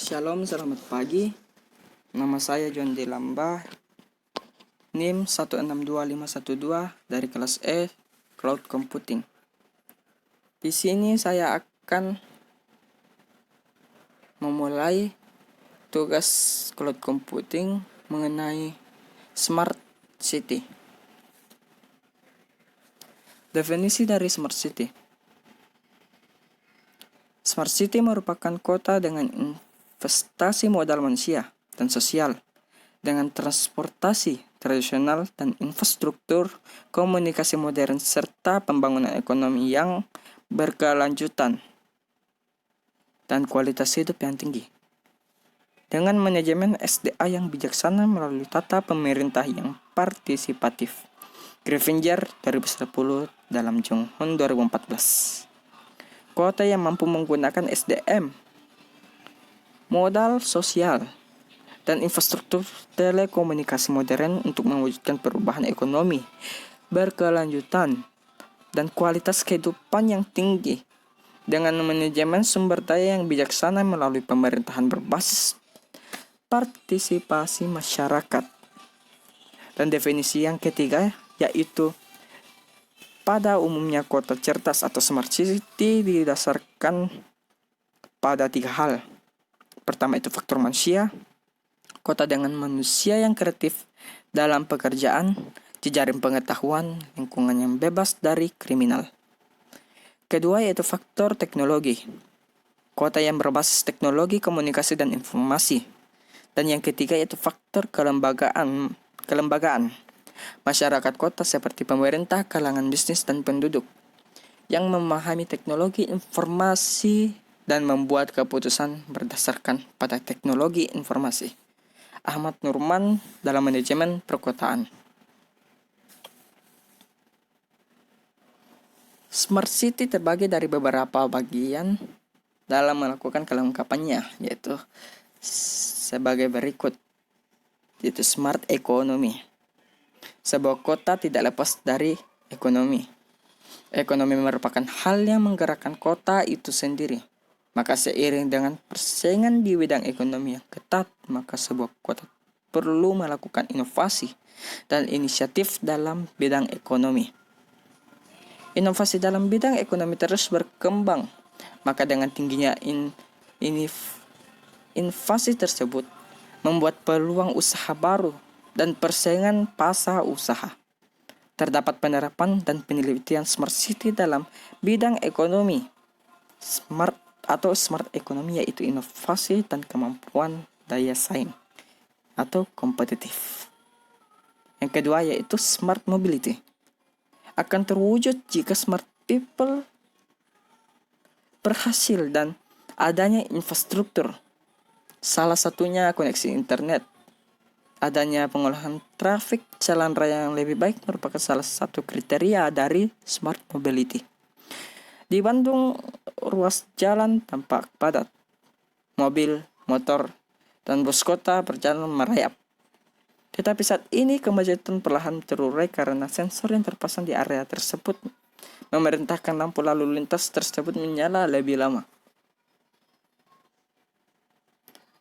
Shalom, selamat pagi. Nama saya John Delamba, NIM 162512 dari kelas E, Cloud Computing. Di sini saya akan memulai tugas Cloud Computing mengenai Smart City. Definisi dari Smart City. Smart City merupakan kota dengan investasi modal manusia dan sosial, dengan transportasi tradisional dan infrastruktur komunikasi modern serta pembangunan ekonomi yang berkelanjutan dan kualitas hidup yang tinggi. Dengan manajemen SDA yang bijaksana melalui tata pemerintah yang partisipatif. Grainger 2010 dalam Jonghun 2014. Kota yang mampu menggunakan SDM, modal sosial, dan infrastruktur telekomunikasi modern untuk mewujudkan perubahan ekonomi berkelanjutan dan kualitas kehidupan yang tinggi dengan manajemen sumber daya yang bijaksana melalui pemerintahan berbasis partisipasi masyarakat. Dan definisi yang ketiga yaitu pada umumnya kota cerdas atau smart city didasarkan pada 3 hal. Pertama itu faktor manusia. Kota dengan manusia yang kreatif dalam pekerjaan, jejaring pengetahuan, lingkungan yang bebas dari kriminal. Kedua yaitu faktor teknologi. Kota yang berbasis teknologi, komunikasi, dan informasi. Dan yang ketiga yaitu faktor kelembagaan. Masyarakat kota seperti pemerintah, kalangan bisnis, dan penduduk yang memahami teknologi informasi dan membuat keputusan berdasarkan pada teknologi informasi. Ahmad Nurman dalam manajemen perkotaan. Smart City terbagi dari beberapa bagian dalam melakukan kelengkapannya, yaitu sebagai berikut, yaitu Smart Economy. Sebuah kota tidak lepas dari ekonomi. Ekonomi merupakan hal yang menggerakkan kota itu sendiri. Maka seiring dengan persaingan di bidang ekonomi yang ketat, maka sebuah kota perlu melakukan inovasi dan inisiatif dalam bidang ekonomi. Inovasi dalam bidang ekonomi terus berkembang, maka dengan tingginya inovasi tersebut membuat peluang usaha baru dan persaingan pasar usaha. Terdapat penerapan dan penelitian Smart City dalam bidang ekonomi. Smart Economy yaitu inovasi dan kemampuan daya saing atau kompetitif. Yang kedua yaitu Smart Mobility. Akan terwujud jika smart people berhasil dan adanya infrastruktur. Salah satunya koneksi internet. Adanya pengolahan trafik jalan raya yang lebih baik merupakan salah satu kriteria dari Smart Mobility. Di Bandung, ruas jalan tampak padat. Mobil, motor, dan bus kota berjalan merayap. Tetapi saat ini kemacetan perlahan terurai karena sensor yang terpasang di area tersebut memerintahkan lampu lalu lintas tersebut menyala lebih lama.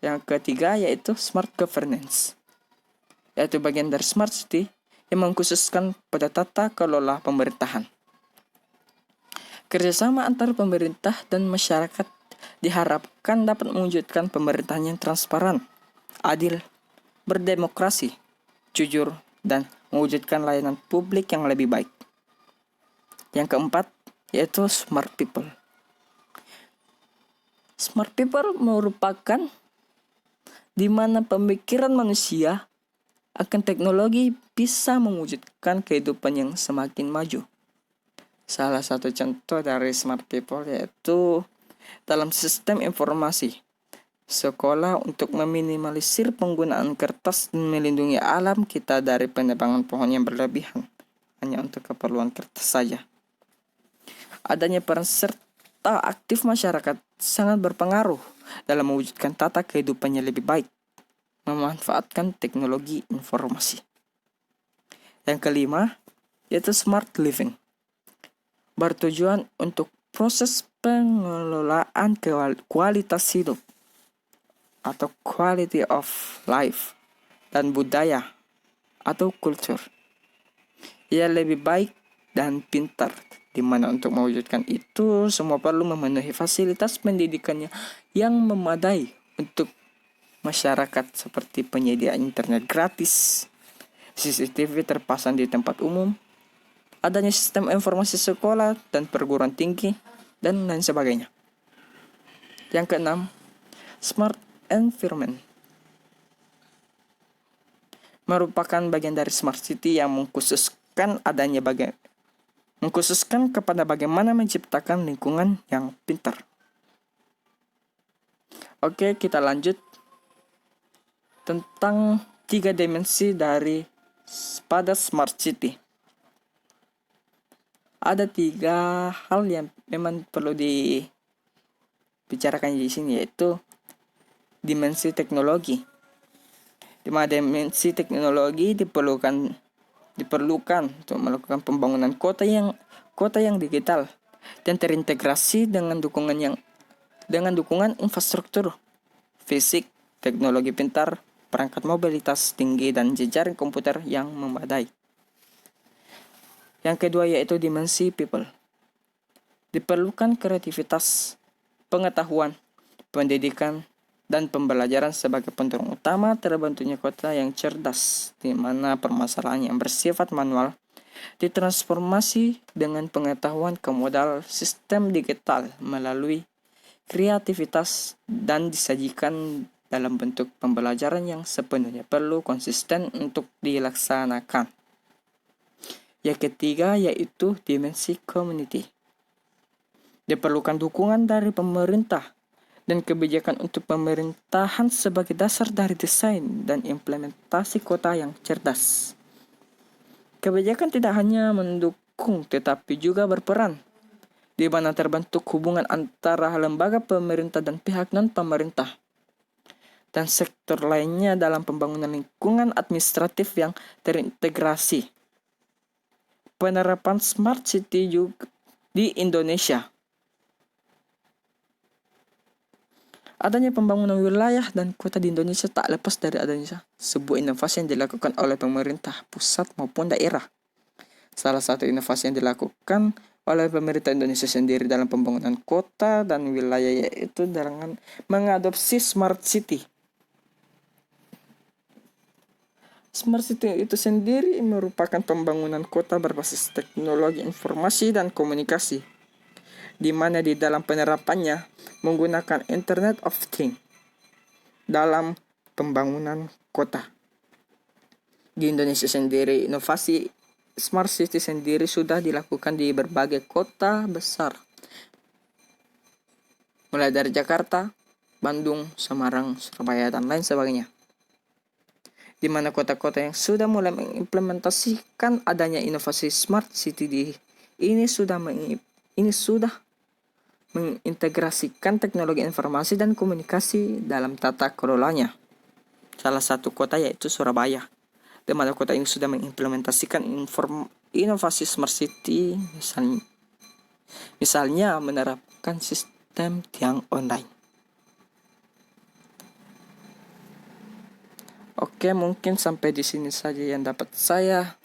Yang ketiga yaitu Smart Governance, yaitu bagian dari Smart City yang mengkhususkan pada tata kelola pemerintahan. Kerjasama antar pemerintah dan masyarakat diharapkan dapat mewujudkan pemerintahan yang transparan, adil, berdemokrasi, jujur, dan mewujudkan layanan publik yang lebih baik. Yang keempat yaitu Smart People. Smart People merupakan di mana pemikiran manusia akan teknologi bisa mewujudkan kehidupan yang semakin maju. Salah satu contoh dari Smart People yaitu dalam sistem informasi, sekolah untuk meminimalisir penggunaan kertas dan melindungi alam kita dari penebangan pohon yang berlebihan hanya untuk keperluan kertas saja. Adanya peran serta aktif masyarakat sangat berpengaruh dalam mewujudkan tata kehidupannya lebih baik, memanfaatkan teknologi informasi. Yang kelima, yaitu Smart Living. Bertujuan untuk proses pengelolaan kualitas hidup. atau quality of life, dan budaya atau culture. Ia lebih baik dan pintar, di mana untuk mewujudkan itu semua perlu memenuhi fasilitas pendidikannya yang memadai untuk masyarakat seperti penyediaan internet gratis, CCTV terpasang di tempat umum, adanya sistem informasi sekolah dan perguruan tinggi, dan lain sebagainya. Yang keenam, smart environment merupakan bagian dari smart city yang mengkhususkan kepada bagaimana menciptakan lingkungan yang pintar. Oke, kita lanjut tentang 3 dimensi pada smart city. Ada 3 hal yang memang perlu dibicarakan di sini, yaitu dimensi teknologi. Di mana dimensi teknologi diperlukan untuk melakukan pembangunan kota yang digital dan terintegrasi dengan dukungan infrastruktur fisik, teknologi pintar, perangkat mobilitas tinggi, dan jejaring komputer yang memadai. Yang kedua yaitu dimensi people. Diperlukan kreativitas, pengetahuan, pendidikan, dan pembelajaran sebagai pendorong utama terbentuknya kota yang cerdas, di mana permasalahan yang bersifat manual ditransformasi dengan pengetahuan ke modal sistem digital melalui kreativitas dan disajikan dalam bentuk pembelajaran yang sepenuhnya perlu konsisten untuk dilaksanakan. Yang ketiga yaitu dimensi community. Diperlukan dukungan dari pemerintah dan kebijakan untuk pemerintahan sebagai dasar dari desain dan implementasi kota yang cerdas. Kebijakan tidak hanya mendukung tetapi juga berperan, di mana terbentuk hubungan antara lembaga pemerintah dan pihak non-pemerintah dan sektor lainnya dalam pembangunan lingkungan administratif yang terintegrasi. Penerapan smart city juga di Indonesia. Adanya pembangunan wilayah dan kota di Indonesia tak lepas dari adanya sebuah inovasi yang dilakukan oleh pemerintah pusat maupun daerah. Salah satu inovasi yang dilakukan oleh pemerintah Indonesia sendiri dalam pembangunan kota dan wilayah yaitu dengan mengadopsi smart city. Smart city itu sendiri merupakan pembangunan kota berbasis teknologi informasi dan komunikasi, di mana di dalam penerapannya menggunakan Internet of Things dalam pembangunan kota. Di Indonesia sendiri, inovasi smart city sendiri sudah dilakukan di berbagai kota besar, mulai dari Jakarta, Bandung, Semarang, Surabaya, dan lain sebagainya. Di mana kota-kota yang sudah mulai mengimplementasikan adanya inovasi smart city ini sudah mengintegrasikan teknologi informasi dan komunikasi dalam tata kelolanya. Salah satu kota yaitu Surabaya, di mana kota ini sudah mengimplementasikan inovasi smart city, misalnya menerapkan sistem tiang online. Oke, mungkin sampai di sini saja yang dapat saya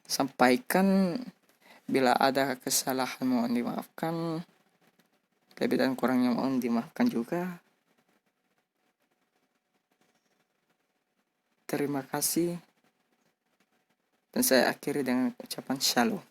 sampaikan. Bila ada kesalahan mohon dimaafkan. Lebih dan kurangnya mohon dimaafkan juga. Terima kasih. Dan saya akhiri dengan ucapan shalom.